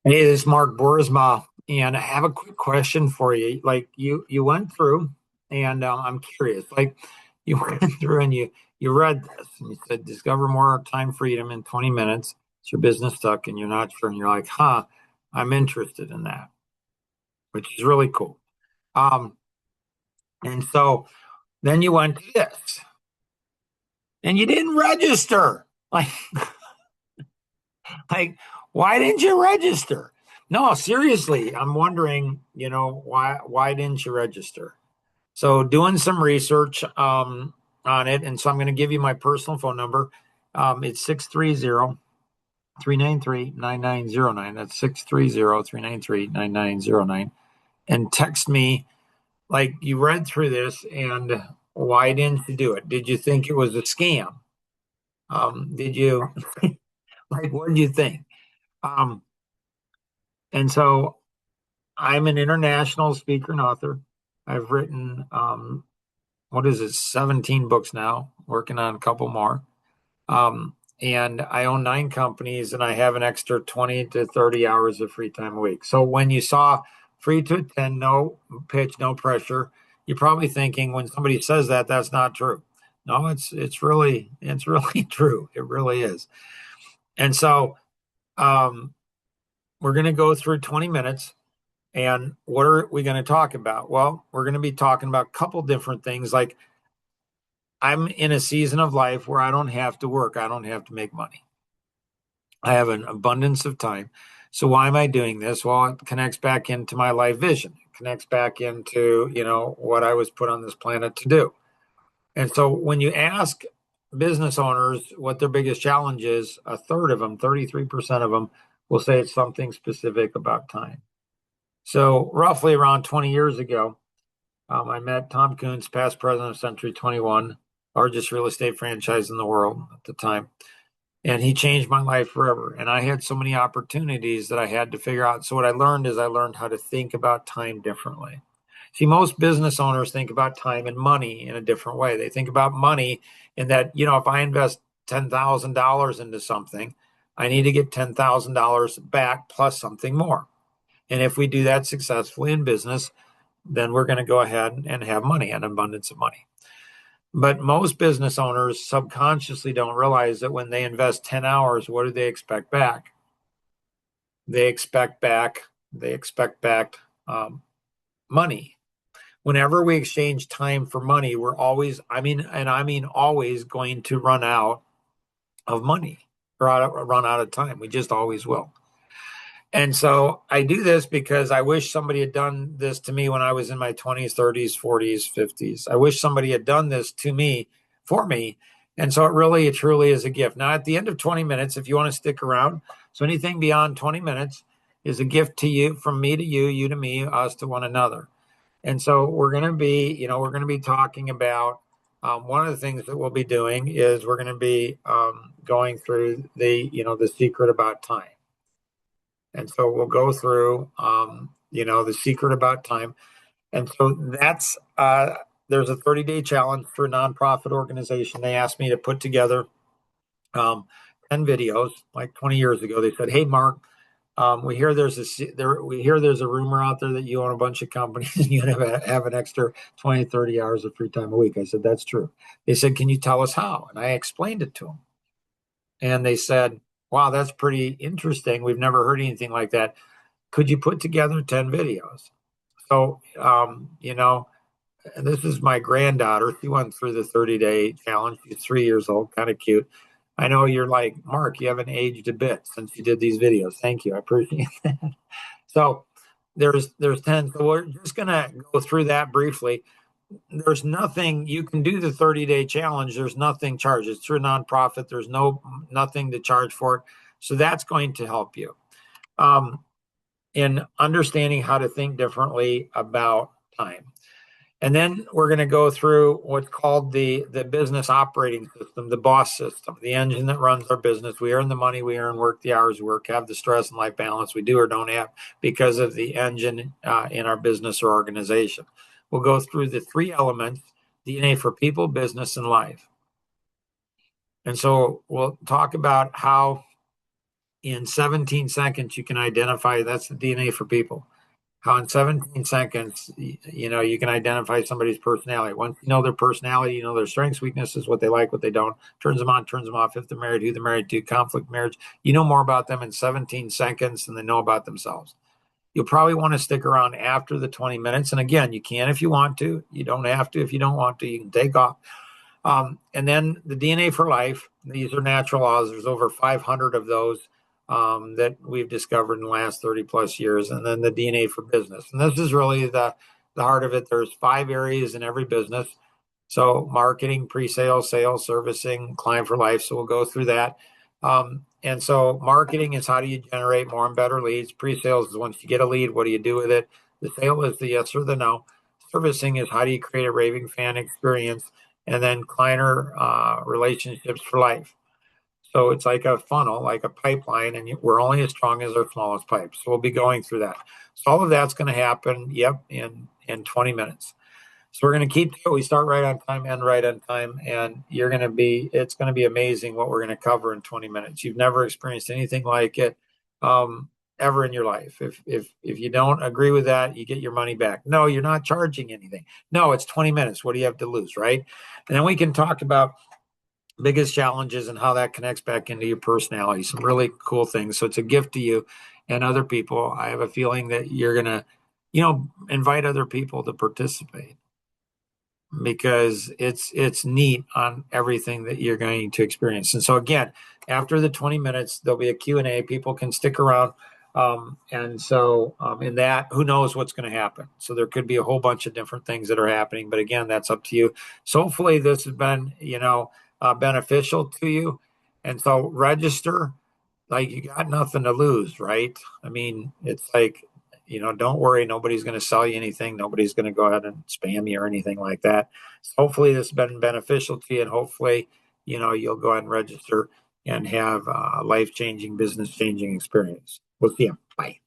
Hey, this is Mark Boersma, and I have a quick question for you. Like you went through, and I'm curious. Like you went through and you read this, and you said discover more time freedom in 20 minutes. It's your business stuck, and you're not sure, and you're like, huh, I'm interested in that, which is really cool. Um, and so then you went to this, and you didn't register. Like, why didn't you register? No, seriously, I'm wondering, why didn't you register? So doing some research on it, and so I'm going to give you my personal phone number. It's 630-393-9909. That's 630-393-9909. And text me like you read through this and why didn't you do it? Did you think it was a scam? Did you like what did you think? Um, and so I'm an international speaker and author. I've written what is it, 17 books now, working on a couple more. And I own 9 companies and I have an extra 20 to 30 hours of free time a week. So when you saw free to attend, no pitch, no pressure, you're probably thinking when somebody says that, that's not true. No, it's really true. It really is. And so um, we're going to go through 20 minutes. And what are we going to talk about? Well, we're going to be talking about a couple different things like I'm in a season of life where I don't have to work. I don't have to make money. I have an abundance of time. So why am I doing this? Well, it connects back into my life vision. It connects back into, what I was put on this planet to do. And so when you ask business owners what their biggest challenge is, a third of them, 33% of them will say it's something specific about time. So roughly around 20 years ago, I met Tom Coons, past president of Century 21, largest real estate franchise in the world at the time. And he changed my life forever. And I had so many opportunities that I had to figure out. So what I learned is I learned how to think about time differently. See, most business owners think about time and money in a different way. They think about money in that, if I invest $10,000 into something, I need to get $10,000 back plus something more. And if we do that successfully in business, then we're going to go ahead and have money, an abundance of money. But most business owners subconsciously don't realize that when they invest 10 hours, what do they expect back? They expect back money. Whenever we exchange time for money, we're always, I mean always going to run out of money or run out of time. We just always will. And so I do this because I wish somebody had done this to me when I was in my 20s, 30s, 40s, 50s. I wish somebody had done this to me for me. And so it truly is a gift. Now, at the end of 20 minutes, if you want to stick around, so anything beyond 20 minutes is a gift to you, from me to you, you to me, us to one another. And so we're going to be talking about one of the things that we'll be doing is we're going to be going through the secret about time. And so we'll go through, the secret about time. And so there's a 30-day challenge for a nonprofit organization. They asked me to put together 10 videos like 20 years ago. They said, hey, Mark, we hear there's a rumor out there that you own a bunch of companies and you have an extra 20, 30 hours of free time a week. I said, that's true. They said, can you tell us how? And I explained it to them. And they said, wow, that's pretty interesting. We've never heard anything like that. Could you put together 10 videos? So, this is my granddaughter. She went through the 30-day challenge. She's 3 years old, kind of cute. I know you're like, Mark, you haven't aged a bit since you did these videos. Thank you. I appreciate that. So there's 10. So we're just going to go through that briefly. There's nothing you can do the 30-day challenge. There's nothing charged. It's through a nonprofit. There's nothing to charge for it. So that's going to help you in understanding how to think differently about time. And then we're going to go through what's called the business operating system, the boss system, the engine that runs our business. We earn the money we earn, work the hours we work, have the stress and life balance we do or don't have because of the engine in our business or organization. We'll go through the 3 elements, DNA for people, business, and life. And so we'll talk about how, in 17 seconds, you can identify, that's the DNA for people. How in 17 seconds, you can identify somebody's personality. Once you know their personality, you know their strengths, weaknesses, what they like, what they don't, turns them on, turns them off, if they're married, who they're married to, conflict, marriage. You know more about them in 17 seconds than they know about themselves. You'll probably want to stick around after the 20 minutes. And again, you can if you want to. You don't have to if you don't want to. You can take off. And then the DNA for life, these are natural laws. There's over 500 of those that we've discovered in the last 30 plus years. And then the DNA for business. And this is really the heart of it. There's 5 areas in every business. So marketing, pre-sale, sales, servicing, client for life. So we'll go through that. And so marketing is how do you generate more and better leads? Pre-sales is once you get a lead, what do you do with it? The sale is the yes or the no. Servicing is how do you create a raving fan experience? And then client relationships for life. So it's like a funnel, like a pipeline, and we're only as strong as our smallest pipe. So we'll be going through that. So all of that's going to happen, in 20 minutes. So we're going to keep it. We start right on time, end right on time, and it's going to be amazing what we're going to cover in 20 minutes. You've never experienced anything like it ever in your life. If you don't agree with that, you get your money back. No, you're not charging anything. No, it's 20 minutes. What do you have to lose, right? And then we can talk about biggest challenges and how that connects back into your personality. Some really cool things. So it's a gift to you and other people. I have a feeling that you're going to, invite other people to participate because it's neat on everything that you're going to experience. And so again, after the 20 minutes, there'll be a Q&A. People can stick around. And so in that, who knows what's going to happen? So there could be a whole bunch of different things that are happening. But again, that's up to you. So hopefully this has been, beneficial to you. And so register, like you got nothing to lose, right? I mean, it's like, don't worry. Nobody's going to sell you anything. Nobody's going to go ahead and spam you or anything like that. So hopefully this has been beneficial to you. And hopefully, you'll go ahead and register and have a life-changing, business-changing experience. We'll see you. Bye.